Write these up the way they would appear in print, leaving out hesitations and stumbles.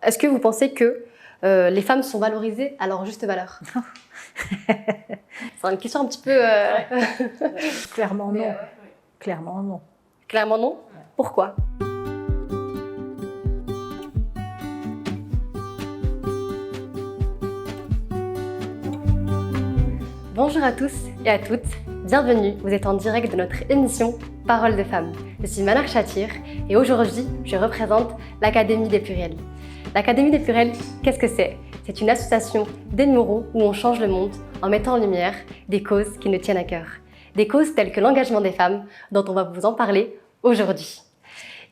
Est-ce que vous pensez que les femmes sont valorisées à leur juste valeur? C'est une question un petit peu... Clairement non. Clairement non. Clairement non. Ouais. Pourquoi? Bonjour à tous et à toutes, bienvenue, vous êtes en direct de notre émission Paroles de femmes. Je suis Manar Chatir et aujourd'hui je représente l'Académie des Pluriels. L'Académie des Pluriels, qu'est-ce que c'est? C'est une association d'émerauts où on change le monde en mettant en lumière des causes qui nous tiennent à cœur. Des causes telles que l'engagement des femmes dont on va vous en parler aujourd'hui.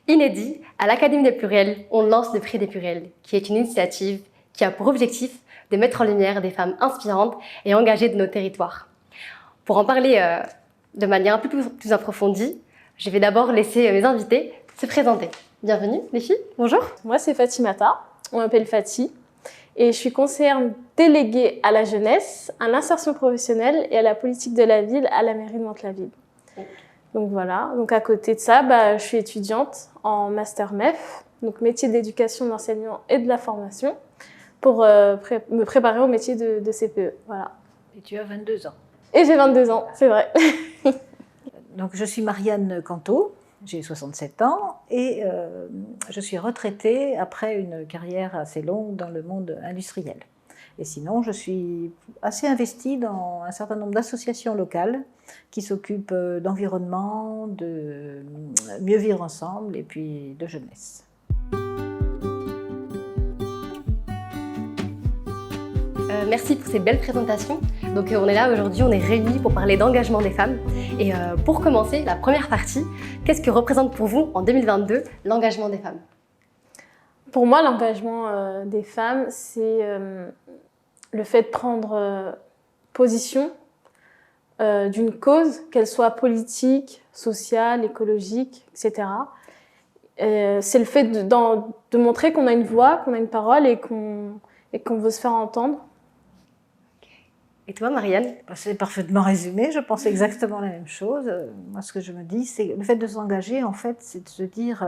Inédit, à l'Académie des Pluriels, on lance le Prix des Pluriels, qui est une initiative qui a pour objectif de mettre en lumière des femmes inspirantes et engagées de nos territoires. Pour en parler de manière un peu plus approfondie, je vais d'abord laisser mes invités se présenter. Bienvenue les filles, bonjour. Moi c'est Fatimata, on m'appelle Fati et je suis conseillère déléguée à la jeunesse, à l'insertion professionnelle et à la politique de la ville à la mairie de Mantes-la-Ville. Donc voilà, donc à côté de ça, je suis étudiante en master MEF, donc métier d'éducation, d'enseignement et de la formation, pour me préparer au métier de CPE. Voilà. Et tu as 22 ans. Et j'ai 22 ans, c'est vrai. Donc je suis Marianne Canto, j'ai 67 ans et je suis retraitée après une carrière assez longue dans le monde industriel. Et sinon, je suis assez investie dans un certain nombre d'associations locales qui s'occupent d'environnement, de mieux vivre ensemble et puis de jeunesse. Merci pour ces belles présentations. Donc on est là aujourd'hui, on est réunis pour parler d'engagement des femmes. Et pour commencer, la première partie, qu'est-ce que représente pour vous en 2022 l'engagement des femmes? Pour moi, l'engagement des femmes, c'est le fait de prendre position d'une cause, qu'elle soit politique, sociale, écologique, etc. C'est le fait de montrer qu'on a une voix, qu'on a une parole et qu'on veut se faire entendre. Et toi, Marianne? C'est parfaitement résumé, je pense exactement la même chose. Moi, ce que je me dis, c'est le fait de s'engager, en fait, c'est de se dire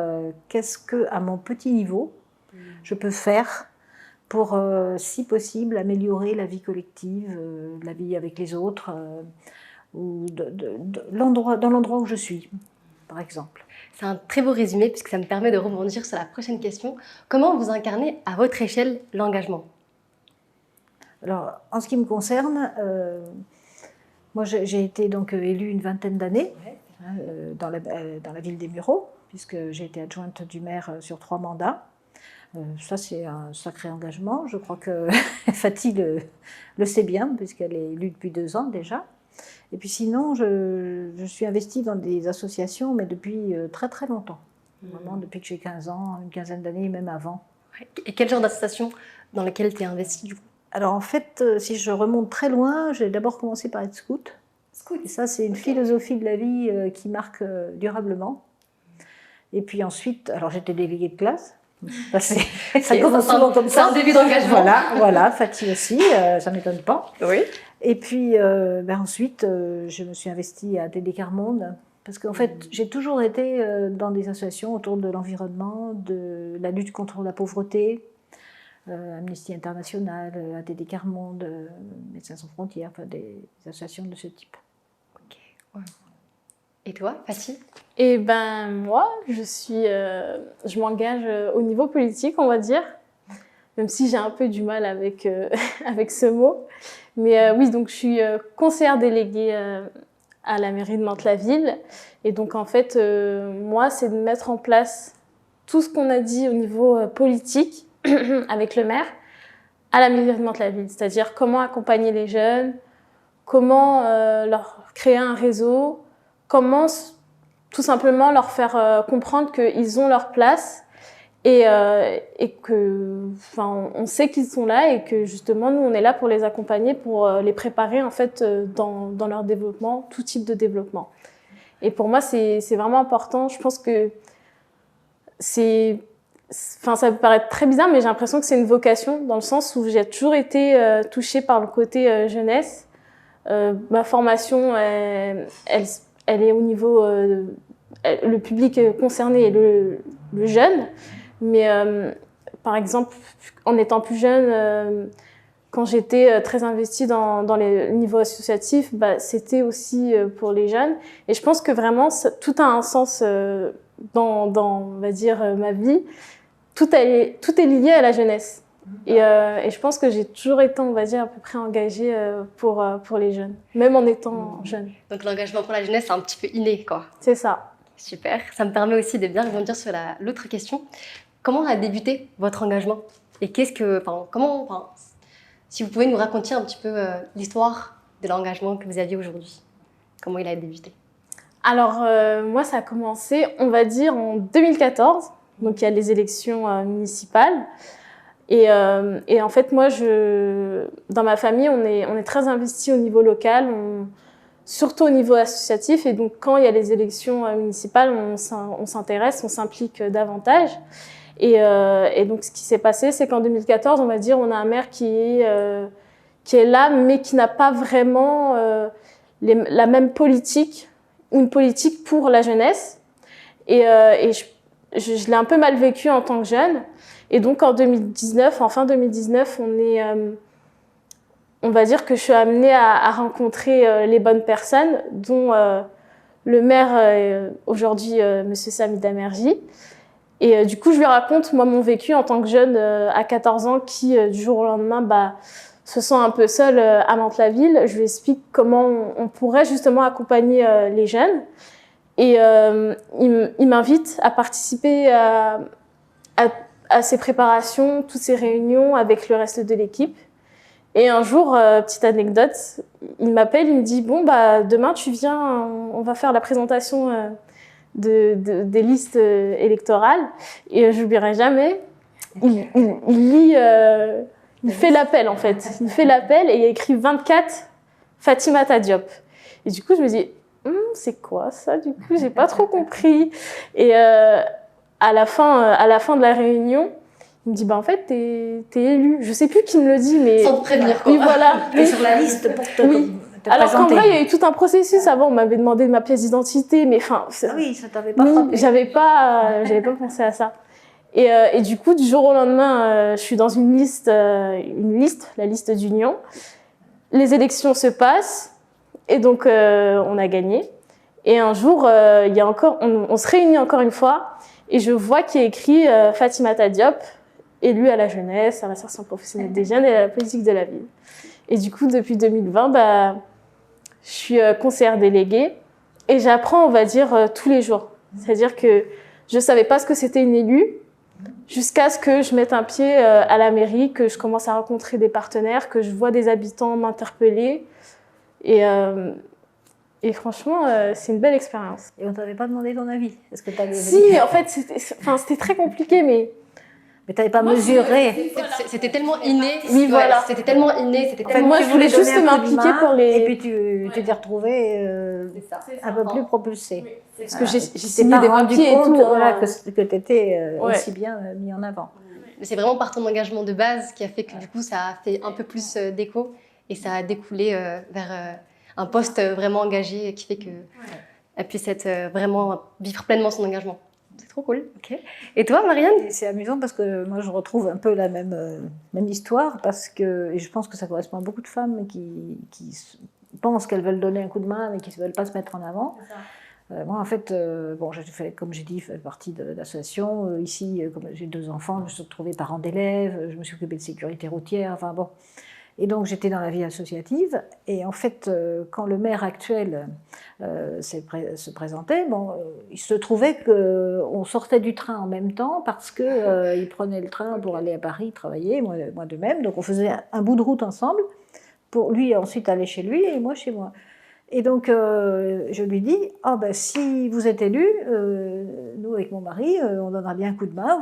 qu'est-ce que, à mon petit niveau, je peux faire pour, si possible, améliorer la vie collective, la vie avec les autres, ou dans l'endroit où je suis, par exemple. C'est un très beau résumé puisque ça me permet de rebondir sur la prochaine question. Comment vous incarnez à votre échelle l'engagement? Alors, en ce qui me concerne, moi j'ai été donc élue une vingtaine d'années dans la ville des Mureaux, puisque j'ai été adjointe du maire sur 3 mandats. Ça, c'est un sacré engagement. Je crois que Fatih le sait bien, puisqu'elle est élue depuis 2 ans déjà. Et puis sinon, je suis investie dans des associations, mais depuis très très longtemps. Vraiment, depuis que j'ai 15 ans, une quinzaine d'années, même avant. Et quel genre d'association dans laquelle tu es investie du coup? Alors en fait, si je remonte très loin, j'ai d'abord commencé par être scout. Et ça, c'est une philosophie de la vie qui marque durablement. Et puis ensuite, alors j'étais déléguée de classe. Ça commence souvent comme ça. C'est un début d'engagement. Voilà, Fatih aussi, ça ne m'étonne pas. Oui. Et puis ensuite, je me suis investie à TD Quart Monde. Parce qu'en fait, j'ai toujours été dans des associations autour de l'environnement, de la lutte contre la pauvreté, Amnesty International, TD Quart Monde, Médecins sans frontières, enfin des associations de ce type. Okay. Ouais. Et toi, Fatih? Eh ben moi, je m'engage au niveau politique, on va dire, même si j'ai un peu du mal avec avec ce mot. Mais oui, donc je suis conseillère déléguée à la mairie de Mantes-la-Ville, et donc en fait, moi, c'est de mettre en place tout ce qu'on a dit au niveau politique avec le maire à la mairie de Mantes-la-Ville, c'est-à-dire comment accompagner les jeunes, comment leur créer un réseau, comment tout simplement leur faire comprendre qu'ils ont leur place et que, enfin, on sait qu'ils sont là et que justement nous on est là pour les accompagner, pour les préparer en fait dans leur développement, tout type de développement. Et pour moi c'est vraiment important. Je pense que ça peut paraître très bizarre, mais j'ai l'impression que c'est une vocation dans le sens où j'ai toujours été touchée par le côté jeunesse. Ma formation, elle est au niveau le public concerné est le jeune, mais par exemple, en étant plus jeune, quand j'étais très investie dans les niveaux associatifs, c'était aussi pour les jeunes. Et je pense que vraiment, tout a un sens dans, on va dire, ma vie. Tout est lié à la jeunesse. Et je pense que j'ai toujours été, on va dire, à peu près engagée pour les jeunes, même en étant jeune. Donc l'engagement pour la jeunesse, c'est un petit peu inné, quoi. C'est ça. Super. Ça me permet aussi de bien rebondir sur l'autre question. Comment a débuté votre engagement? Et si vous pouvez nous raconter un petit peu l'histoire de l'engagement que vous aviez aujourd'hui. Comment il a débuté? Alors, moi, ça a commencé, on va dire, en 2014. Donc, il y a les élections municipales. Et en fait, moi, dans ma famille, on est très investis au niveau local, surtout au niveau associatif. Et donc, quand il y a les élections municipales, on s'intéresse, on s'implique davantage. Et donc, ce qui s'est passé, c'est qu'en 2014, on va dire, on a un maire qui est là, mais qui n'a pas vraiment la même politique, ou une politique pour la jeunesse. Et je l'ai un peu mal vécu en tant que jeune. Et donc, en fin 2019, on va dire que je suis amenée à rencontrer les bonnes personnes, dont le maire aujourd'hui, Monsieur Sami Damerji. Et du coup, je lui raconte, moi, mon vécu en tant que jeune à 14 ans qui, du jour au lendemain, se sent un peu seule à Mantes-la-Ville. Je lui explique comment on pourrait justement accompagner les jeunes. Et il m'invite à participer à ces préparations, toutes ces réunions avec le reste de l'équipe. Et un jour, petite anecdote, il m'appelle, il me dit « Bon, demain, tu viens, on va faire la présentation des listes électorales. » Et je n'oublierai jamais, il lit, il fait l'appel en fait. Il fait l'appel et il y a écrit 24 Fatimata Diop. Et du coup, je me dis c'est quoi ça? Du coup, j'ai pas trop compris. Et à la fin de la réunion, il me dit en fait, t'es élu. Je sais plus qui me le dit, mais sans te prévenir quoi. Oui, voilà. T'es sur la liste pour te Alors qu'en présenter. vrai, il y a eu tout un processus. Avant, on m'avait demandé ma pièce d'identité, mais enfin. Ah oui, ça t'avait pas frappé. J'avais pas pensé à ça. Et du coup, du jour au lendemain, je suis dans une liste, la liste d'union. Les élections se passent, et donc on a gagné. Et un jour, on se réunit encore une fois, et je vois qu'il y a écrit Fatimata Diop, élue à la jeunesse, à l'insertion professionnelle des jeunes et à la politique de la ville. Et du coup, depuis 2020, je suis conseillère déléguée, et j'apprends, on va dire, tous les jours. C'est-à-dire que je savais pas ce que c'était une élue, jusqu'à ce que je mette un pied à la mairie, que je commence à rencontrer des partenaires, que je vois des habitants m'interpeller. Et franchement, c'est une belle expérience. Et on t'avait pas demandé ton avis? Est-ce que Si, en fait, c'était très compliqué, mais t'avais pas mesuré. C'était tellement inné. Oui, voilà. C'était tellement inné. Moi, je voulais juste m'impliquer pour les... Et puis tu t'es retrouvée un peu plus propulsée. Oui. Parce que j'ai signé signé des papiers et tout. Voilà, que tu étais aussi bien mis en avant. Mais c'est vraiment par ton engagement de base qui a fait que du coup, ça a fait un peu plus d'écho et ça a découlé vers un poste vraiment engagé qui fait qu'elle puisse vraiment vivre pleinement son engagement. C'est trop cool. Okay. Et toi, Marianne? C'est amusant parce que moi, je retrouve un peu la même histoire et je pense que ça correspond à beaucoup de femmes qui pensent qu'elles veulent donner un coup de main mais qui ne veulent pas se mettre en avant. Moi, en fait, j'ai fait, comme j'ai dit, fait partie de l'association. Ici, comme j'ai 2 enfants, je me suis retrouvée parent d'élèves, je me suis occupée de sécurité routière, enfin bon. Et donc, j'étais dans la vie associative. Et en fait, quand le maire actuel se présentait, il se trouvait qu'on sortait du train en même temps parce qu'il prenait le train pour aller à Paris travailler, moi de même. Donc, on faisait un bout de route ensemble pour lui ensuite aller chez lui et moi chez moi. Et donc, je lui dis, si vous êtes élu, nous, avec mon mari, on donnera bien un coup de main.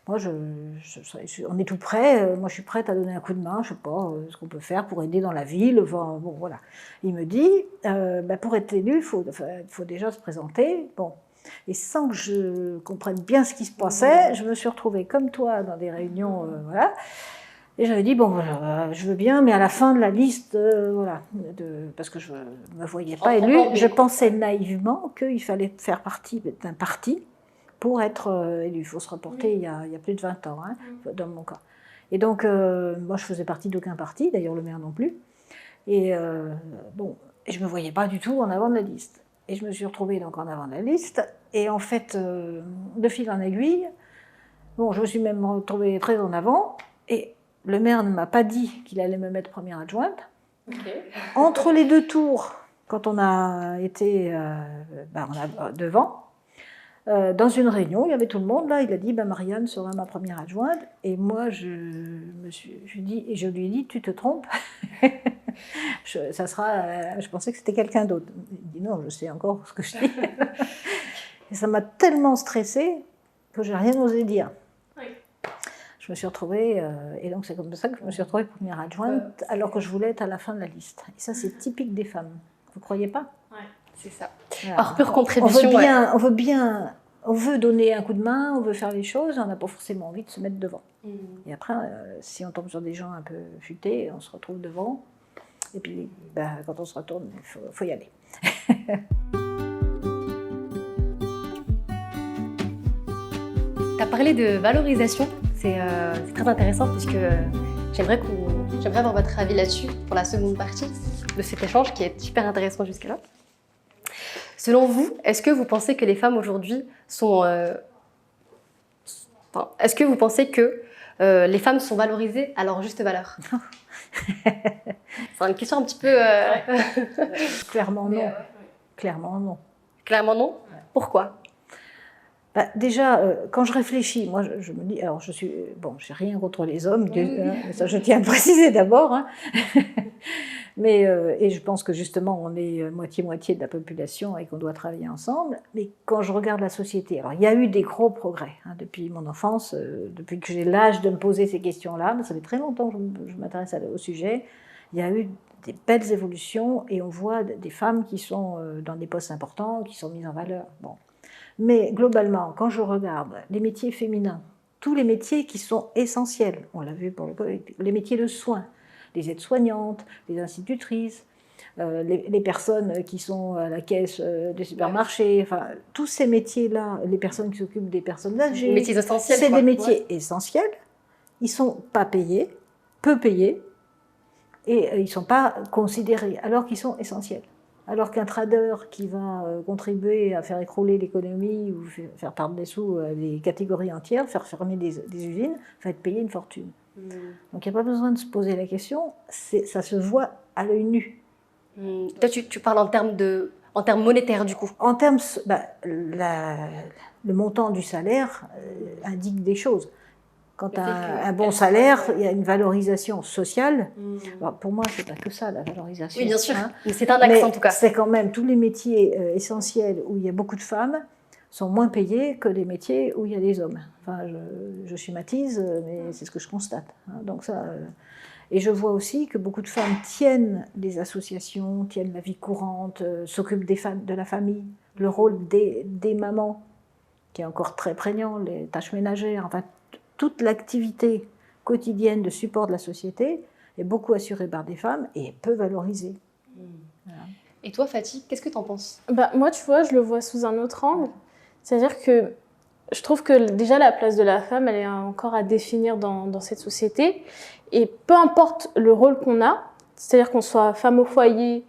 Moi, on est tout prêt. Moi, je suis prête à donner un coup de main. Je ne sais pas ce qu'on peut faire pour aider dans la ville. Enfin, bon, voilà. Il me dit, pour être élu, il faut déjà se présenter. Bon. Et sans que je comprenne bien ce qui se passait, je me suis retrouvée comme toi dans des réunions, voilà. Et j'avais dit, je veux bien, mais à la fin de la liste, parce que je ne me voyais pas élue, je pensais naïvement qu'il fallait faire partie d'un parti pour être élu. Il faut se reporter il y a plus de 20 ans, hein, dans mon cas. Et donc, moi, je faisais partie d'aucun parti, d'ailleurs le maire non plus. Et je ne me voyais pas du tout en avant de la liste. Et je me suis retrouvée donc en avant de la liste. Et en fait, de fil en aiguille, je me suis même retrouvée très en avant. Et le maire ne m'a pas dit qu'il allait me mettre première adjointe. Okay. Entre les deux tours, quand on a été devant, dans une réunion, il y avait tout le monde là, il a dit Marianne sera ma première adjointe, et moi je lui ai dit tu te trompes, je pensais que c'était quelqu'un d'autre. Il dit non, je sais encore ce que je dis. Et ça m'a tellement stressée que je n'ai rien osé dire. Oui. Je me suis retrouvée, et donc c'est comme ça que je me suis retrouvée première adjointe, alors que je voulais être à la fin de la liste. Et ça c'est typique des femmes, vous ne croyez pas? Ouais. C'est ça. Voilà. Par pure contribution. On veut donner un coup de main, on veut faire les choses, on n'a pas forcément envie de se mettre devant. Et après, si on tombe sur des gens un peu futés, on se retrouve devant. Et puis, quand on se retourne, il faut y aller. Tu as parlé de valorisation, c'est très intéressant puisque j'aimerais avoir votre avis là-dessus pour la seconde partie de cet échange qui est super intéressant jusque-là. Selon vous, est-ce que vous pensez que les femmes aujourd'hui sont... est-ce que vous pensez que les femmes sont valorisées à leur juste valeur? C'est une question un petit peu... Clairement non. Clairement non. Clairement non? Pourquoi? Déjà, quand je réfléchis, moi je me dis, alors j'ai rien contre les hommes, ça je tiens à le préciser d'abord, hein. Mais, et je pense que justement on est moitié-moitié de la population et qu'on doit travailler ensemble, mais quand je regarde la société, alors il y a eu des gros progrès, hein, depuis mon enfance, depuis que j'ai l'âge de me poser ces questions-là, ça fait très longtemps que je m'intéresse au sujet, il y a eu des belles évolutions et on voit des femmes qui sont dans des postes importants, qui sont mises en valeur. Bon. Mais globalement, quand je regarde les métiers féminins, tous les métiers qui sont essentiels, on l'a vu pour les métiers de soins, les aides-soignantes, les institutrices, les personnes qui sont à la caisse des supermarchés, enfin, tous ces métiers-là, les personnes qui s'occupent des personnes âgées, métiers essentiels, c'est des métiers essentiels, ils ne sont pas payés, peu payés, et ils ne sont pas considérés, alors qu'ils sont essentiels. Alors qu'un trader qui va contribuer à faire écrouler l'économie ou faire perdre des sous à des catégories entières, faire fermer des usines, va être payé une fortune. Donc il n'y a pas besoin de se poser la question, ça se voit à l'œil nu. Toi, tu parles en termes monétaires du coup? En termes, le montant du salaire indique des choses. Quand tu as un bon salaire, il y a une valorisation sociale. Alors, pour moi, c'est pas que ça, la valorisation. Oui, bien sûr, hein. Mais c'est un axe en tout cas. C'est quand même tous les métiers essentiels où il y a beaucoup de femmes sont moins payés que les métiers où il y a des hommes. Enfin, je schématise, mais c'est ce que je constate. Hein. Donc ça, et je vois aussi que beaucoup de femmes tiennent des associations, tiennent la vie courante, s'occupent de la famille, le rôle des mamans, qui est encore très prégnant, les tâches ménagères, enfin, toute l'activité quotidienne de support de la société est beaucoup assurée par des femmes et peu valorisée. Voilà. Et toi, Fatih, qu'est-ce que tu en penses? Moi, tu vois, je le vois sous un autre angle. C'est-à-dire que je trouve que déjà la place de la femme, elle est encore à définir dans cette société. Et peu importe le rôle qu'on a, c'est-à-dire qu'on soit femme au foyer,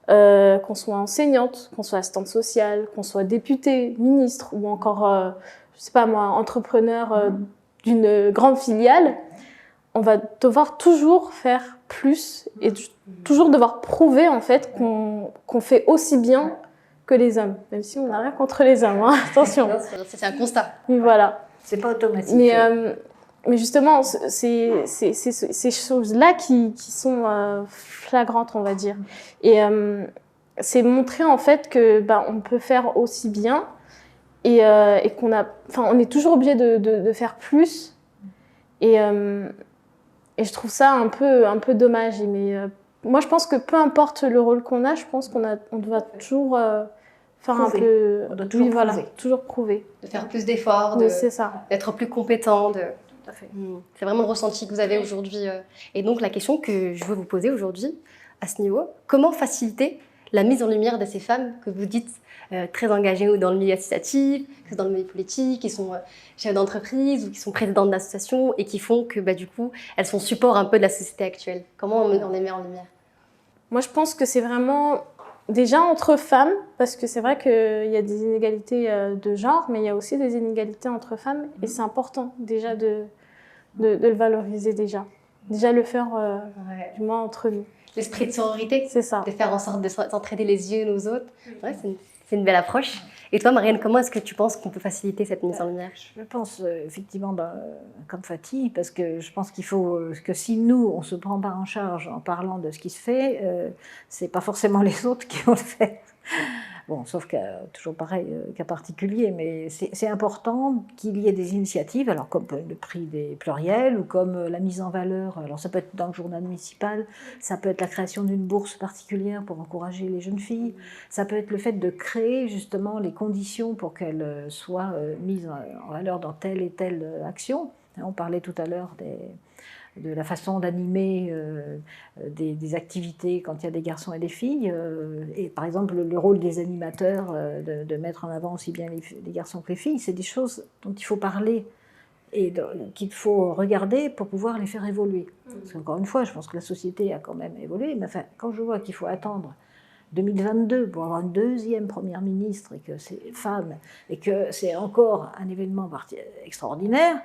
qu'on soit enseignante, qu'on soit assistante sociale, qu'on soit députée, ministre ou encore, je sais pas moi, entrepreneur d'une grande filiale, on va devoir toujours faire plus et toujours devoir prouver en fait qu'on fait aussi bien que les hommes, même si on n'a rien contre les hommes, hein, attention. C'est un constat. Mais voilà. C'est pas automatique. Mais justement, c'est ces choses-là qui sont flagrantes, on va dire. Et c'est montrer en fait que on peut faire aussi bien et on est toujours obligé de faire plus. Et je trouve ça un peu dommage. Mais moi, je pense que peu importe le rôle qu'on a, je pense on doit toujours faire prouver. Un peu. On doit toujours prouver. Voilà, toujours prouver. De faire plus d'efforts, c'est ça. D'être plus compétent. Tout à fait. C'est vraiment le ressenti que vous avez aujourd'hui. Et donc, la question que je veux vous poser aujourd'hui, à ce niveau, comment faciliter la mise en lumière de ces femmes que vous dites très engagées ou dans le milieu associatif, que dans le milieu politique, qui sont chefs d'entreprise ou qui sont présidentes d'associations et qui font que du coup, elles sont support un peu de la société actuelle. Comment on les met en lumière? Moi, je pense que c'est vraiment déjà entre femmes, parce que c'est vrai qu'il y a des inégalités de genre, mais il y a aussi des inégalités entre femmes, et c'est important déjà de le valoriser déjà. Déjà le faire, du moins entre nous. L'esprit de sororité, c'est ça. De faire en sorte de s'entraider les unes aux autres. Ouais, c'est une belle approche. Et toi, Marianne, comment est-ce que tu penses qu'on peut faciliter cette mise en lumière? Je pense effectivement comme Fatih, parce que je pense qu'il faut que si nous, on ne se prend pas en charge en parlant de ce qui se fait, c'est pas forcément les autres qui vont le faire. Bon, sauf toujours pareil, cas particulier, mais c'est important qu'il y ait des initiatives, alors comme le prix des pluriels ou comme la mise en valeur, alors ça peut être dans le journal municipal, ça peut être la création d'une bourse particulière pour encourager les jeunes filles, ça peut être le fait de créer justement les conditions pour qu'elles soient mises en valeur dans telle et telle action. On parlait tout à l'heure de la façon d'animer des activités quand il y a des garçons et des filles. Et par exemple, le rôle des animateurs, de mettre en avant aussi bien les garçons que les filles, c'est des choses dont il faut parler et qu'il faut regarder pour pouvoir les faire évoluer. Parce qu'encore une fois, je pense que la société a quand même évolué, mais enfin, quand je vois qu'il faut attendre 2022 pour avoir une deuxième première ministre et que c'est femme et que c'est encore un événement extraordinaire,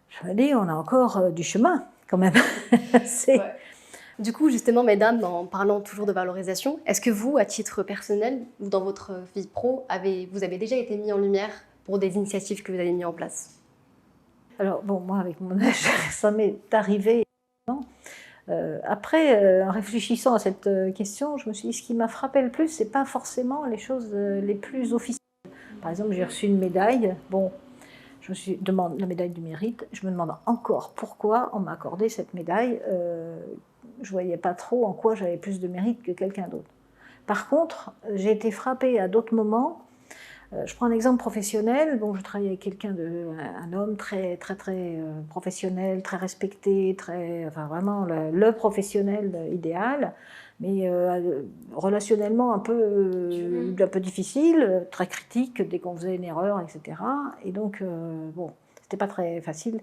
je me dis, on a encore du chemin, quand même. Ouais. Du coup, justement, mesdames, en parlant toujours de valorisation, est-ce que vous, à titre personnel ou dans votre vie pro, vous avez déjà été mis en lumière pour des initiatives que vous avez mises en place? Alors, bon, moi, avec mon âge, ça m'est arrivé. Après, en réfléchissant à cette question, je me suis dit, ce qui m'a frappé le plus, c'est pas forcément les choses les plus officielles. Par exemple, j'ai reçu une médaille. Bon, je me demande la médaille du mérite. Je me demande encore pourquoi on m'a accordé cette médaille. Je ne voyais pas trop en quoi j'avais plus de mérite que quelqu'un d'autre. Par contre, j'ai été frappée à d'autres moments. Je prends un exemple professionnel. Bon, je travaille avec un homme très professionnel, très respecté, enfin vraiment le professionnel idéal, mais relationnellement un peu difficile, très critique dès qu'on faisait une erreur, etc. Et donc, bon, c'était pas très facile.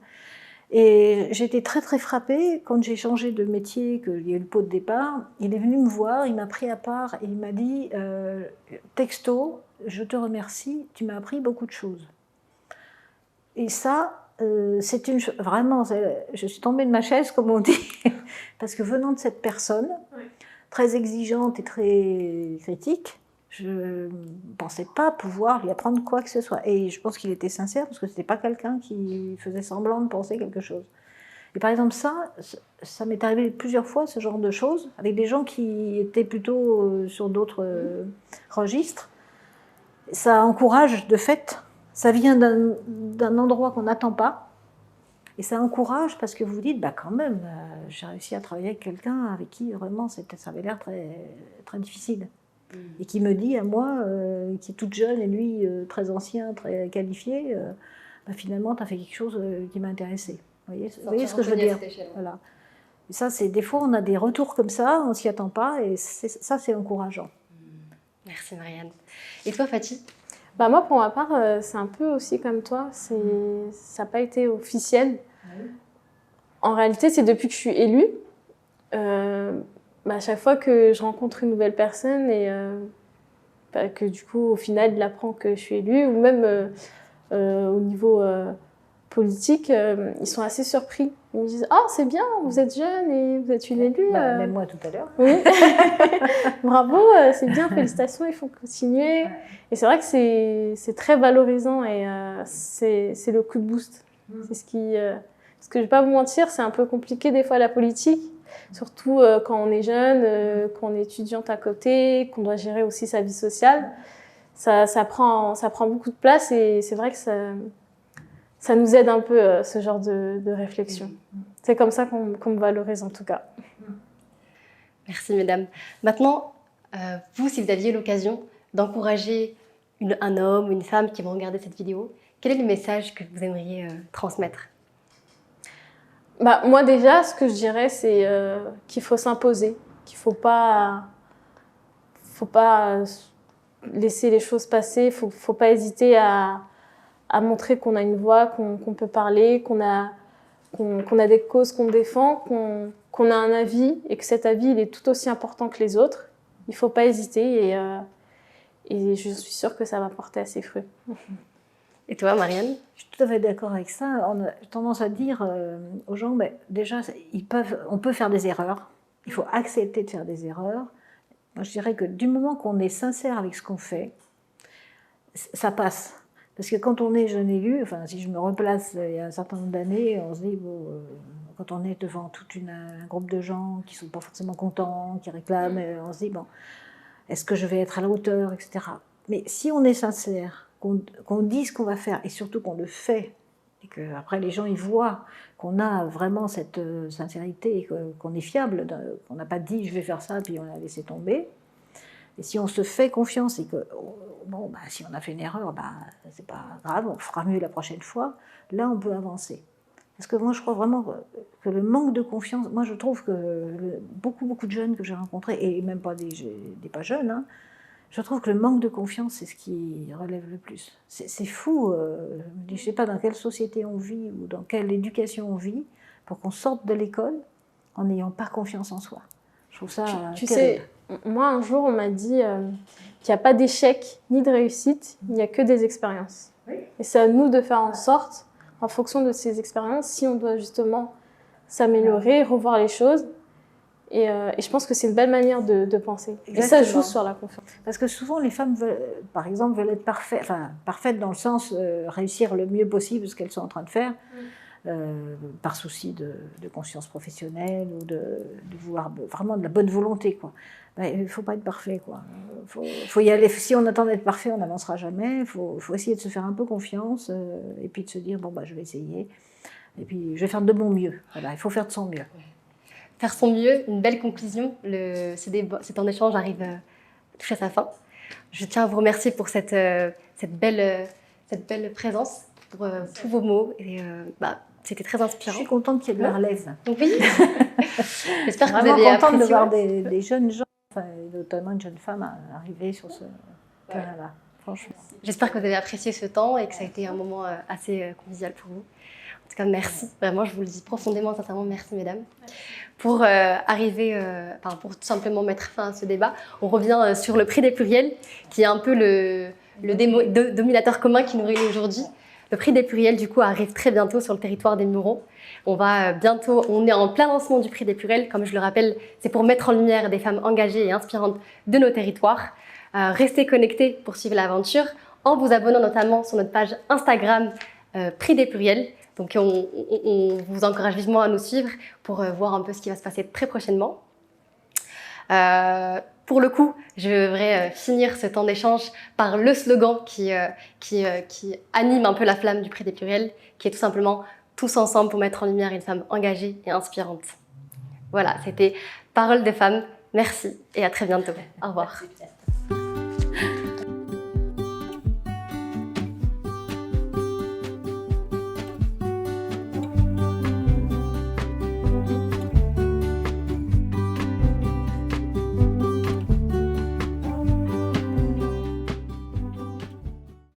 Et j'ai été très frappée quand j'ai changé de métier, qu'il y a eu le pot de départ. Il est venu me voir, il m'a pris à part et il m'a dit texto, je te remercie, tu m'as appris beaucoup de choses. Et ça, c'est vraiment, je suis tombée de ma chaise, comme on dit, parce que venant de cette personne, très exigeante et très critique, je ne pensais pas pouvoir lui apprendre quoi que ce soit. Et je pense qu'il était sincère, parce que ce n'était pas quelqu'un qui faisait semblant de penser quelque chose. Et par exemple, ça m'est arrivé plusieurs fois, ce genre de choses, avec des gens qui étaient plutôt sur d'autres registres. Ça encourage, de fait, ça vient d'un endroit qu'on n'attend pas, et ça encourage parce que vous dites, bah quand même, j'ai réussi à travailler avec quelqu'un avec qui vraiment ça avait l'air très difficile. Et qui me dit à moi, qui est toute jeune et lui très ancien, très qualifié, bah finalement tu as fait quelque chose qui m'a intéressée. Vous voyez ce que je veux dire? Voilà. Et ça, des fois on a des retours comme ça, on s'y attend pas, et ça c'est encourageant. Merci Marianne. Et toi Fatih? Bah moi pour ma part, c'est un peu aussi comme toi, ça n'a pas été officiel. En réalité, c'est depuis que je suis élue. À chaque fois que je rencontre une nouvelle personne et que du coup au final il apprend que je suis élue, ou même au niveau politique, ils sont assez surpris. Ils me disent « Oh c'est bien, vous êtes jeune et vous êtes une élue. » Même moi tout à l'heure. Oui. Bravo, c'est bien, félicitations, il faut continuer. Ouais. Et c'est vrai que c'est très valorisant et c'est le coup de boost. C'est ce qui... parce que je ne vais pas vous mentir, c'est un peu compliqué des fois la politique. Surtout quand on est jeune, qu'on est étudiante à côté, qu'on doit gérer aussi sa vie sociale. Ça prend beaucoup de place et c'est vrai que ça nous aide un peu, ce genre de réflexion. C'est comme ça qu'on me valorise en tout cas. Merci mesdames. Maintenant, vous, si vous aviez l'occasion d'encourager un homme ou une femme qui vont regarder cette vidéo, quel est le message que vous aimeriez transmettre ? Moi déjà, ce que je dirais, c'est qu'il faut s'imposer, qu'il ne faut pas faut pas laisser les choses passer, faut pas hésiter à montrer qu'on a une voix, qu'on peut parler, qu'on a des causes qu'on défend, qu'on a un avis et que cet avis il est tout aussi important que les autres. Il faut pas hésiter et je suis sûre que ça va porter à ses fruits. Et toi, Marianne? Je suis tout à fait d'accord avec ça. On a tendance à dire aux gens, mais déjà, on peut faire des erreurs. Il faut accepter de faire des erreurs. Moi, je dirais que du moment qu'on est sincère avec ce qu'on fait, ça passe. Parce que quand on est jeune élu, enfin, si je me replace il y a un certain nombre d'années, on se dit, bon, quand on est devant tout un groupe de gens qui ne sont pas forcément contents, qui réclament, on se dit, bon, est-ce que je vais être à la hauteur, etc. Mais si on est sincère, qu'on dit ce qu'on va faire et surtout qu'on le fait, et qu'après les gens ils voient qu'on a vraiment cette sincérité, qu'on est fiable, qu'on n'a pas dit je vais faire ça puis on a laissé tomber. Et si on se fait confiance et que bon, bah, si on a fait une erreur, bah, c'est pas grave, on fera mieux la prochaine fois, là on peut avancer. Parce que moi je crois vraiment que le manque de confiance, moi je trouve que beaucoup de jeunes que j'ai rencontrés, et même pas des pas jeunes, hein, je trouve que le manque de confiance, c'est ce qui relève le plus. C'est fou, je ne sais pas dans quelle société on vit ou dans quelle éducation on vit pour qu'on sorte de l'école en n'ayant pas confiance en soi. Je trouve ça tu terrible. sais, moi un jour on m'a dit qu'il n'y a pas d'échec ni de réussite, il n'y a que des expériences. Oui. Et c'est à nous de faire en sorte, en fonction de ces expériences, si on doit justement s'améliorer, revoir les choses. Et je pense que c'est une belle manière de penser. Exactement. Et ça joue sur la confiance. Parce que souvent, les femmes, par exemple, veulent être parfaites dans le sens réussir le mieux possible ce qu'elles sont en train de faire, par souci de conscience professionnelle ou de vouloir vraiment de la bonne volonté, quoi. Ben, il ne faut pas être parfait, quoi. Faut y aller. Si on attend d'être parfait, on n'avancera jamais. Il faut essayer de se faire un peu confiance et puis de se dire, bon, bah, je vais essayer. Et puis, je vais faire de mon mieux. Voilà, il faut faire de son mieux. Faire son mieux, une belle conclusion. Cet temps d'échange arrive touche à sa fin. Je tiens à vous remercier pour cette belle présence, pour tous vos mots. Et, c'était très inspirant. Je suis contente qu'il y ait de la relève. Oui. J'espère que vous avez contente apprécié. De voir des jeunes gens, notamment une jeune femme, arriver sur ce terrain-là. Franchement. J'espère que vous avez apprécié ce temps et que ça a été un moment assez convivial pour vous. En tout cas, merci. Vraiment, je vous le dis profondément, sincèrement, merci, mesdames. Pour pour tout simplement mettre fin à ce débat, on revient sur le prix des pluriels, qui est un peu le dominateur commun qui nous réunit aujourd'hui. Le prix des pluriels, du coup, arrive très bientôt sur le territoire des Mureaux. On est en plein lancement du prix des pluriels. Comme je le rappelle, c'est pour mettre en lumière des femmes engagées et inspirantes de nos territoires. Restez connectés pour suivre l'aventure en vous abonnant notamment sur notre page Instagram Prix des pluriels. Donc on vous encourage vivement à nous suivre pour voir un peu ce qui va se passer très prochainement. Pour le coup, je devrais finir ce temps d'échange par le slogan qui anime un peu la flamme du Prix des pluriels, qui est tout simplement « Tous ensemble pour mettre en lumière une femme engagée et inspirante ». Voilà, c'était Parole de femme. Merci et à très bientôt. Au revoir.